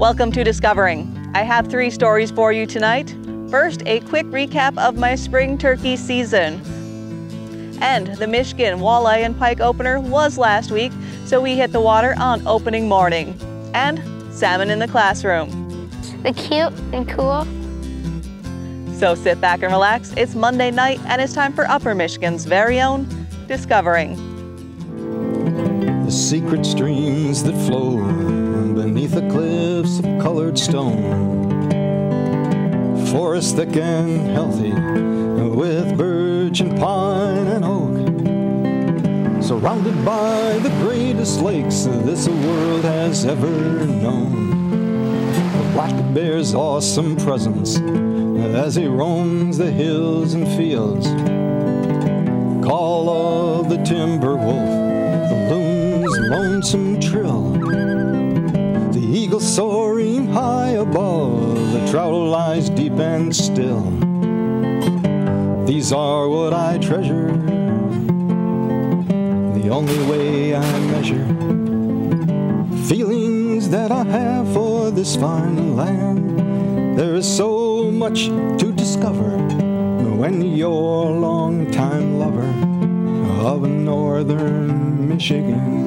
Welcome to Discovering. I have 3 stories for you tonight. First, a quick recap of my spring turkey season. And the Michigan Walleye and Pike opener was last week, so we hit the water on opening morning. And salmon in the classroom. They're cute and cool. So sit back and relax. It's Monday night and it's time for Upper Michigan's very own Discovering. The secret streams that flow beneath the cliffs of colored stone. Forest thick and healthy with birch and pine and oak. Surrounded by the greatest lakes this world has ever known. The black bear's awesome presence as he roams the hills and fields. Call of the timber wolf, the loon's lonesome trill. The eagle soaring high above, the trout lies deep and still. These are what I treasure, the only way I measure feelings that I have for this fine land. There is so much to discover when you're a long-time lover of northern Michigan.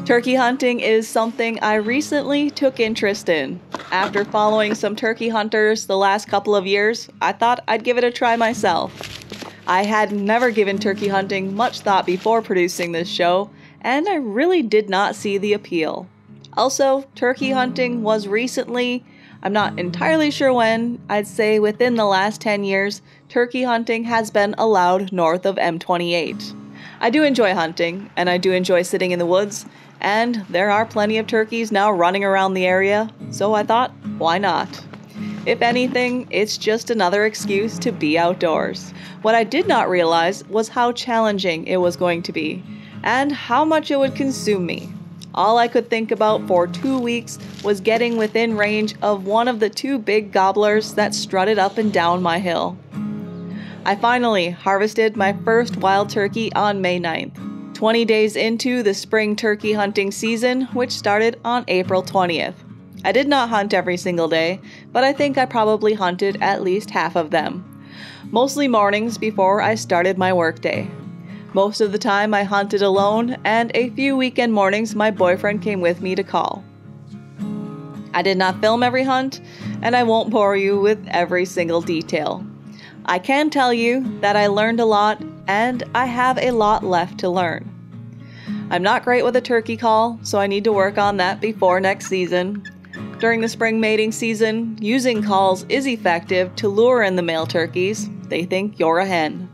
Turkey hunting is something I recently took interest in. After following some turkey hunters the last couple of years, I thought I'd give it a try myself. I had never given turkey hunting much thought before producing this show, and I really did not see the appeal. Also, turkey hunting was recently, I'm not entirely sure when, I'd say within the last 10 years, turkey hunting has been allowed north of M28. I do enjoy hunting, and I do enjoy sitting in the woods, and there are plenty of turkeys now running around the area, so I thought, why not? If anything, it's just another excuse to be outdoors. What I did not realize was how challenging it was going to be, and how much it would consume me. All I could think about for 2 weeks was getting within range of one of the 2 big gobblers that strutted up and down my hill. I finally harvested my first wild turkey on May 9th. 20 days into the spring turkey hunting season, which started on April 20th. I did not hunt every single day, but I think I probably hunted at least half of them. Mostly mornings before I started my workday. Most of the time I hunted alone, and a few weekend mornings my boyfriend came with me to call. I did not film every hunt, and I won't bore you with every single detail. I can tell you that I learned a lot, and I have a lot left to learn. I'm not great with a turkey call, so I need to work on that before next season. During the spring mating season, using calls is effective to lure in the male turkeys. They think you're a hen,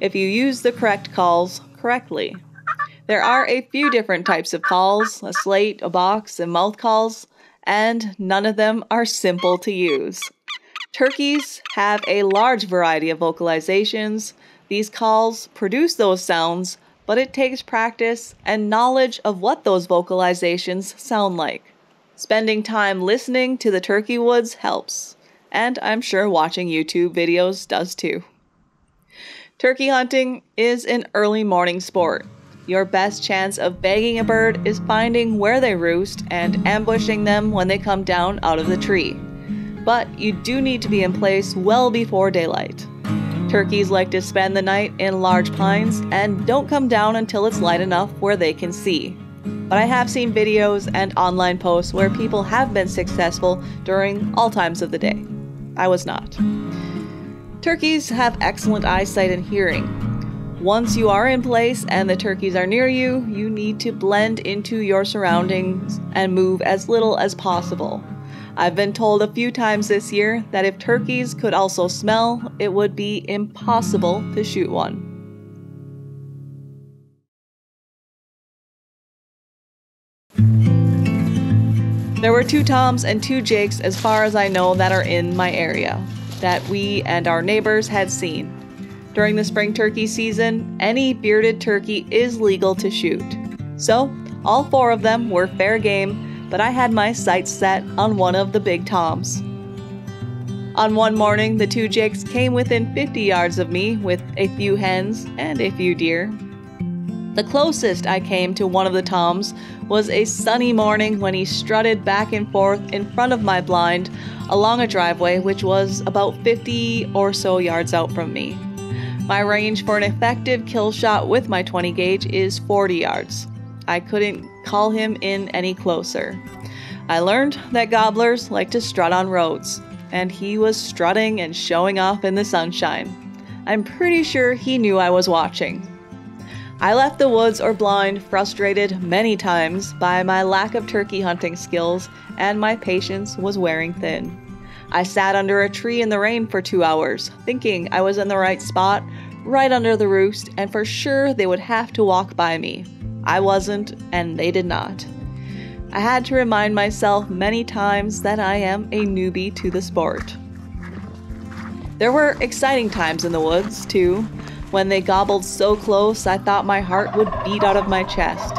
if you use the correct calls correctly. There are a few different types of calls, a slate, a box, and mouth calls, and none of them are simple to use. Turkeys have a large variety of vocalizations. These calls produce those sounds, but it takes practice and knowledge of what those vocalizations sound like. Spending time listening to the turkey woods helps, and I'm sure watching YouTube videos does too. Turkey hunting is an early morning sport. Your best chance of bagging a bird is finding where they roost and ambushing them when they come down out of the tree. But you do need to be in place well before daylight. Turkeys like to spend the night in large pines and don't come down until it's light enough where they can see. But I have seen videos and online posts where people have been successful during all times of the day. I was not. Turkeys have excellent eyesight and hearing. Once you are in place and the turkeys are near you, you need to blend into your surroundings and move as little as possible. I've been told a few times this year that if turkeys could also smell, it would be impossible to shoot one. There were 2 Toms and 2 Jakes as far as I know that are in my area, that we and our neighbors had seen. During the spring turkey season, any bearded turkey is legal to shoot. So, all 4 of them were fair game, but I had my sights set on one of the big toms. On one morning, the two jakes came within 50 yards of me with a few hens and a few deer. The closest I came to one of the toms was a sunny morning when he strutted back and forth in front of my blind along a driveway which was about 50 or so yards out from me. My range for an effective kill shot with my 20 gauge is 40 yards. I couldn't call him in any closer. I learned that gobblers like to strut on roads, and he was strutting and showing off in the sunshine. I'm pretty sure he knew I was watching. I left the woods or blind frustrated many times by my lack of turkey hunting skills, and my patience was wearing thin. I sat under a tree in the rain for 2 hours, thinking I was in the right spot, right under the roost, and for sure they would have to walk by me. I wasn't, and they did not. I had to remind myself many times that I am a newbie to the sport. There were exciting times in the woods, too, when they gobbled so close I thought my heart would beat out of my chest.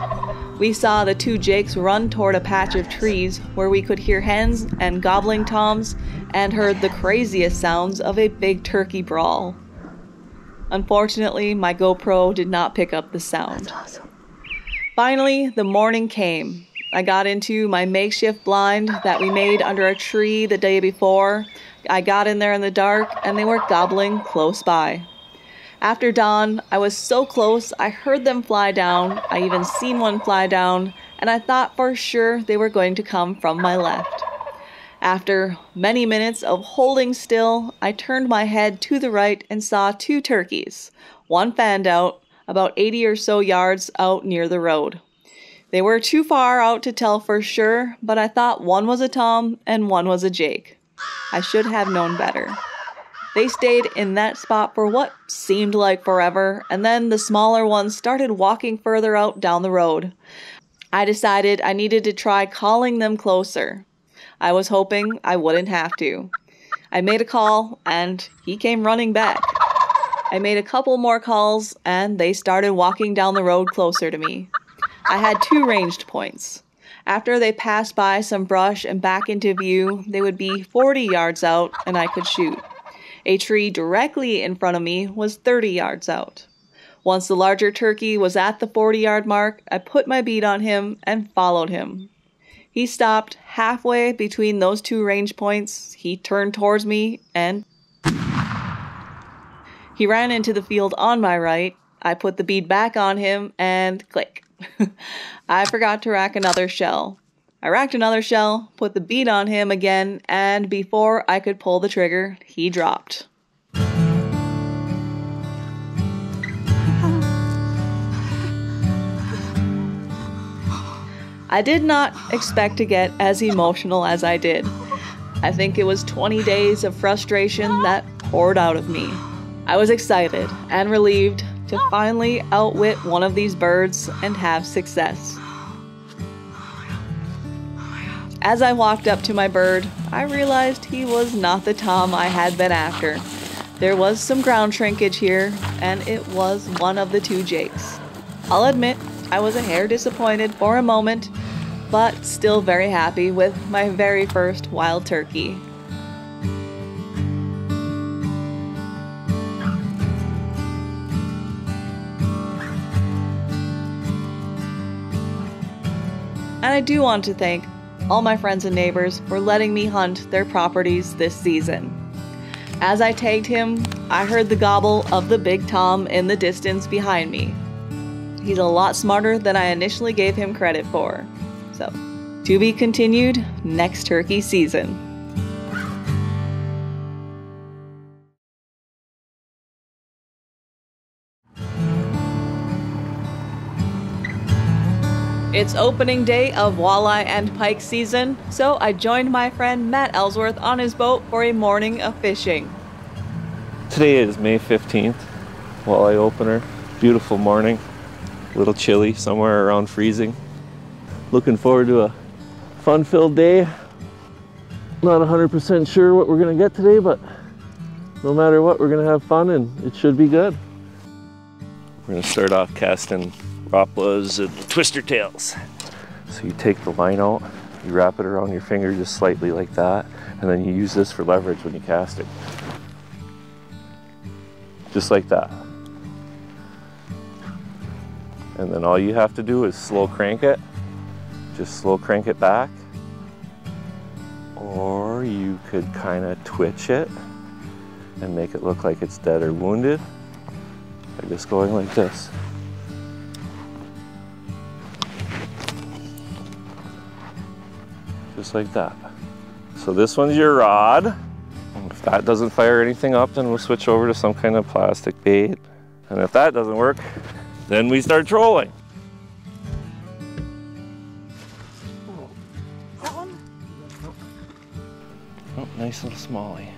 We saw the two jakes run toward a patch of trees where we could hear hens and gobbling toms and heard the craziest sounds of a big turkey brawl. Unfortunately, my GoPro did not pick up the sound. That's awesome. Finally, the morning came. I got into my makeshift blind that we made under a tree the day before. I got in there in the dark, and they were gobbling close by. After dawn, I was so close, I heard them fly down. I even seen one fly down, and I thought for sure they were going to come from my left. After many minutes of holding still, I turned my head to the right and saw two turkeys. One fanned out, about 80 or so yards out near the road. They were too far out to tell for sure, but I thought one was a tom and one was a jake. I should have known better. They stayed in that spot for what seemed like forever, and then the smaller ones started walking further out down the road. I decided I needed to try calling them closer. I was hoping I wouldn't have to. I made a call, and he came running back. I made a couple more calls, and they started walking down the road closer to me. I had 2 ranged points. After they passed by some brush and back into view, they would be 40 yards out, and I could shoot. A tree directly in front of me was 30 yards out. Once the larger turkey was at the 40-yard mark, I put my bead on him and followed him. He stopped halfway between those 2 range points. He turned towards me, and he ran into the field on my right. I put the bead back on him, and click. I forgot to rack another shell. I racked another shell, put the bead on him again, and before I could pull the trigger, he dropped. I did not expect to get as emotional as I did. I think it was 20 days of frustration that poured out of me. I was excited and relieved to finally outwit one of these birds and have success. As I walked up to my bird, I realized he was not the tom I had been after. There was some ground shrinkage here, and it was one of the 2 jakes. I'll admit, I was a hair disappointed for a moment, but still very happy with my very first wild turkey. And I do want to thank all my friends and neighbors for letting me hunt their properties this season. As I tagged him, I heard the gobble of the big tom in the distance behind me. He's a lot smarter than I initially gave him credit for. So, to be continued next turkey season. It's opening day of walleye and pike season, so I joined my friend Matt Ellsworth on his boat for a morning of fishing. Today is May 15th, walleye opener. Beautiful morning, a little chilly, somewhere around freezing. Looking forward to a fun-filled day. Not 100% sure what we're gonna get today, but no matter what, we're gonna have fun and it should be good. We're gonna start off casting Ropla's and twister tails. So you take the line out, you wrap it around your finger just slightly like that, and And then you use this for leverage when you cast it. Just like that. And then all you have to do is slow crank it. Just slow crank it back. Or you could kind of twitch it and make it look like it's dead or wounded by just going like this. Just like that. So this one's your rod. And if that doesn't fire anything up, then we'll switch over to some kind of plastic bait. And if that doesn't work, then we start trolling. That one? Oh, nice little smallie.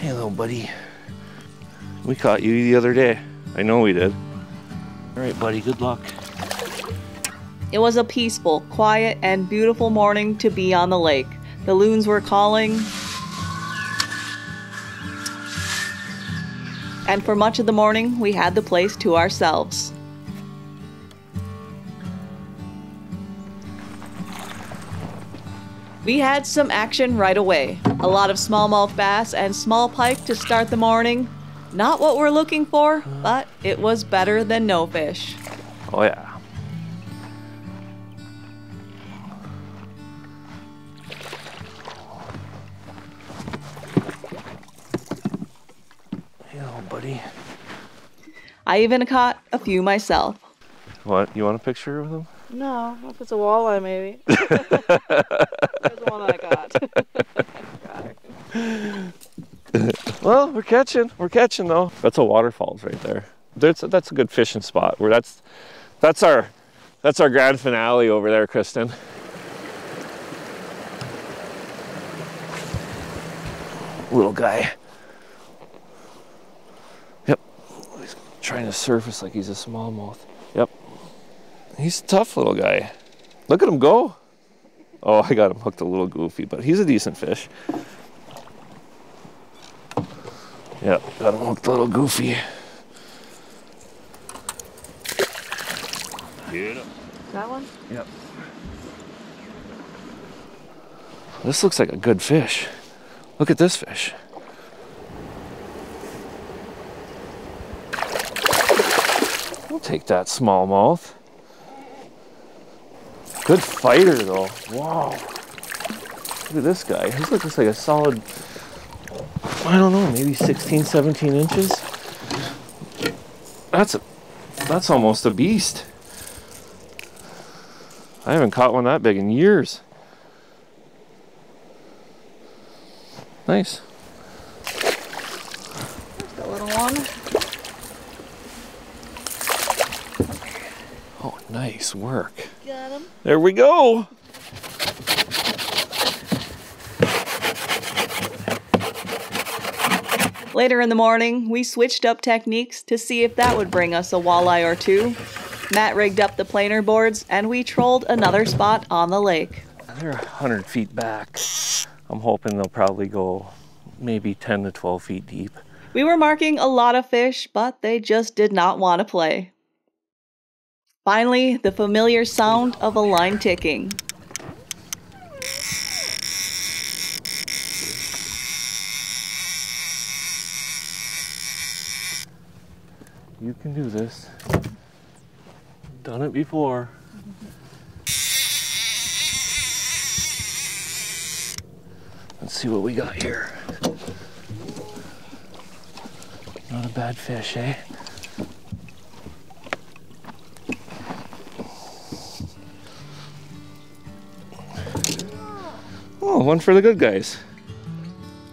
Hey, little buddy. We caught you the other day. I know we did. All right, buddy, good luck. It was a peaceful, quiet, and beautiful morning to be on the lake. The loons were calling, and for much of the morning, we had the place to ourselves. We had some action right away. A lot of smallmouth bass and small pike to start the morning. Not what we're looking for, but it was better than no fish. Oh yeah. Hey, little buddy. I even caught a few myself. What? You want a picture with him? No, if it's a walleye, maybe. Here's the one I got. Well, we're catching though. That's a waterfalls right there. That's a good fishing spot. Where that's our grand finale over there, Kristen. Little guy. Yep. He's trying to surface like he's a smallmouth. Yep. He's a tough little guy. Look at him go. Oh, I got him hooked a little goofy, but he's a decent fish. Yep, got him hooked a little goofy. Beautiful. That one? Yep. This looks like a good fish. Look at this fish. We'll take that smallmouth. Good fighter though. Wow. Look at this guy. He looks like a solid, I don't know, maybe 16, 17 inches. That's almost a beast. I haven't caught one that big in years. Nice. There's the little one. Oh, nice work. Got him. There we go. Later in the morning, we switched up techniques to see if that would bring us a walleye or two. Matt rigged up the planer boards, and we trolled another spot on the lake. They're 100 feet back. I'm hoping they'll probably go maybe 10 to 12 feet deep. We were marking a lot of fish, but they just did not want to play. Finally, the familiar sound of a line ticking. You can do this. Done it before. Let's see what we got here. Not a bad fish, eh? Oh, one for the good guys.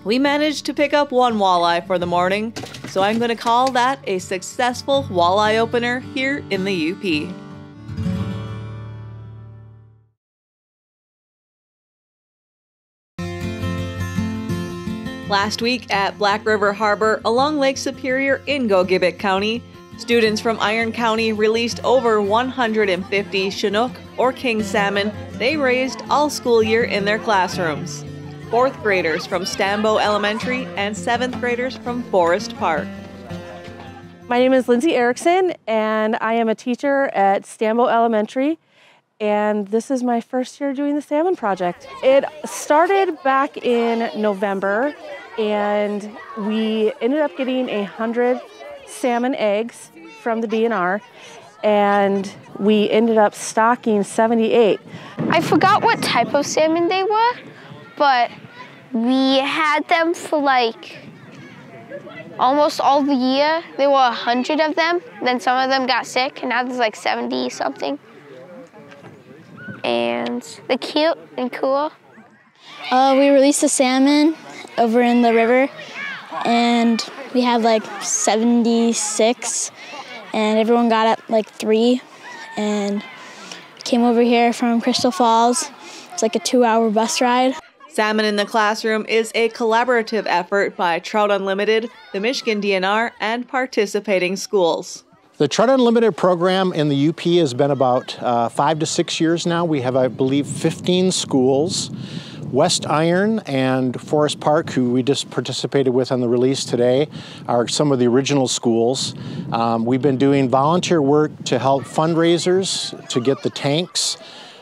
We managed to pick up one walleye for the morning, so I'm going to call that a successful walleye opener here in the UP. Last week at Black River Harbor along Lake Superior in Gogebic County, students from Iron County released over 150 Chinook or king salmon they raised all school year in their classrooms. 4th graders from Stambo Elementary and 7th graders from Forest Park. My name is Lindsay Erickson, and I am a teacher at Stambo Elementary, and this is my first year doing the salmon project. It started back in November, and we ended up getting 100 salmon eggs from the DNR, and we ended up stocking 78. I forgot what type of salmon they were, but we had them for like almost all the year. There were 100 of them. Then some of them got sick, and now there's like 70 something. And they're cute and cool. We released the salmon over in the river, and we had like 76, and everyone got up like 3, and came over here from Crystal Falls. It's like a 2-hour bus ride. Salmon in the Classroom is a collaborative effort by Trout Unlimited, the Michigan DNR, and participating schools. The Trout Unlimited program in the UP has been about 5 to 6 years now. We have, I believe, 15 schools. West Iron and Forest Park, who we just participated with on the release today, are some of the original schools. We've been doing volunteer work to help fundraisers to get the tanks,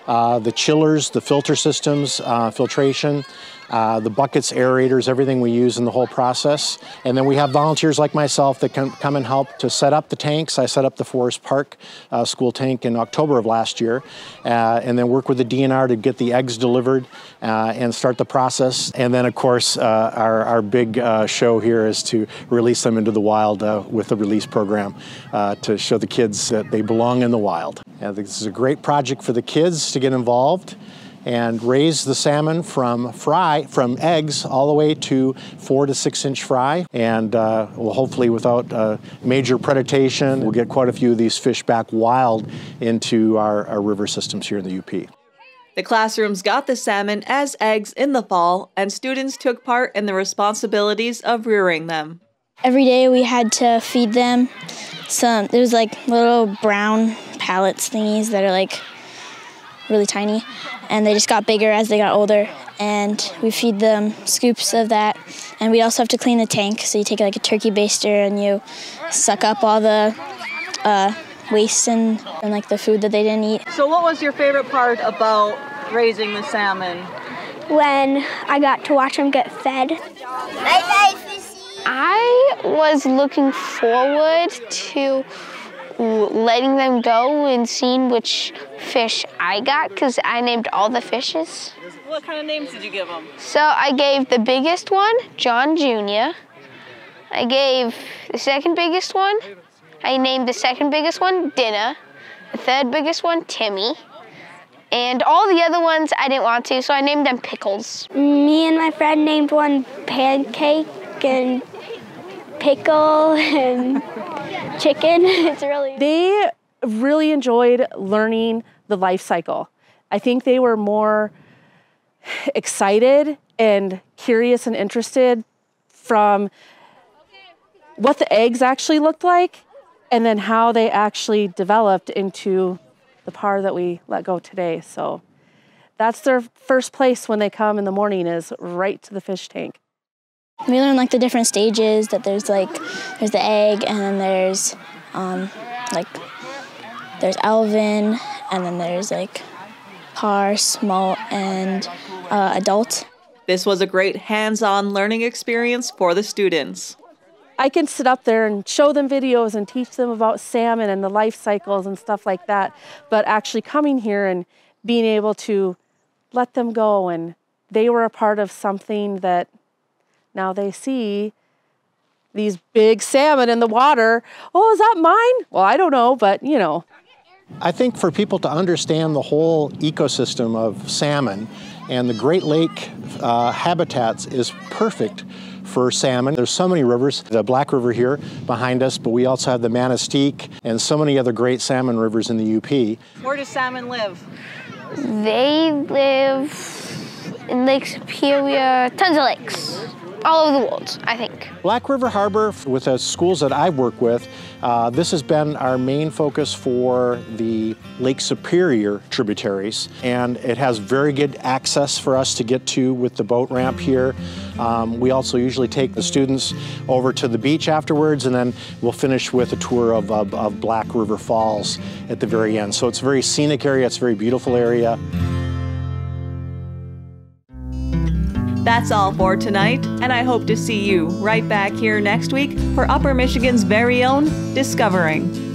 the chillers, the filter systems, filtration, the buckets, aerators, everything we use in the whole process. And then we have volunteers like myself that can come and help to set up the tanks. I set up the Forest Park school tank in October of last year, and then work with the DNR to get the eggs delivered and start the process. And then, of course, our big show here is to release them into the wild with the release program to show the kids that they belong in the wild. And this is a great project for the kids to get involved and raise the salmon from eggs all the way to 4 to 6 inch fry. And well, hopefully without major predation, we'll get quite a few of these fish back wild into our river systems here in the UP. The classrooms got the salmon as eggs in the fall, and students took part in the responsibilities of rearing them. Every day we had to feed them there was like little brown pellets thingies that are like really tiny, and they just got bigger as they got older, and we feed them scoops of that. And we also have to clean the tank, so you take like a turkey baster and you suck up all the waste and like the food that they didn't eat. So what was your favorite part about raising the salmon? When I got to watch them get fed. I was looking forward to letting them go and seeing which fish I got, because I named all the fishes. What kind of names did you give them? So I gave the biggest one, John Jr. I gave the second biggest one, I named the second biggest one, Dinner. The third biggest one, Timmy. And all the other ones I didn't want to, so I named them Pickles. Me and my friend named one Pancake and Pickle and Chicken. They really enjoyed learning the life cycle. I think they were more excited and curious and interested from what the eggs actually looked like, and then how they actually developed into the par that we let go today. So that's their first place when they come in the morning, is right to the fish tank. We learn like the different stages, that there's the egg, and then there's there's Alvin, and then there's like par, smolt, and adult. This was a great hands-on learning experience for the students. I can sit up there and show them videos and teach them about salmon and the life cycles and stuff like that, but actually coming here and being able to let them go, and they were a part of something that now they see these big salmon in the water. Oh, is that mine? Well, I don't know, but you know. I think for people to understand the whole ecosystem of salmon and the Great Lake habitats is perfect for salmon. There's so many rivers, the Black River here behind us, but we also have the Manistee and so many other great salmon rivers in the UP. Where do salmon live? They live in Lake Superior, tons of lakes. all over the world, I think. Black River Harbor, with the schools that I work with, this has been our main focus for the Lake Superior tributaries, and it has very good access for us to get to with the boat ramp here. We also usually take the students over to the beach afterwards, and then we'll finish with a tour of Black River Falls at the very end. So it's a very scenic area, it's a very beautiful area. That's all for tonight, and I hope to see you right back here next week for Upper Michigan's very own Discovering.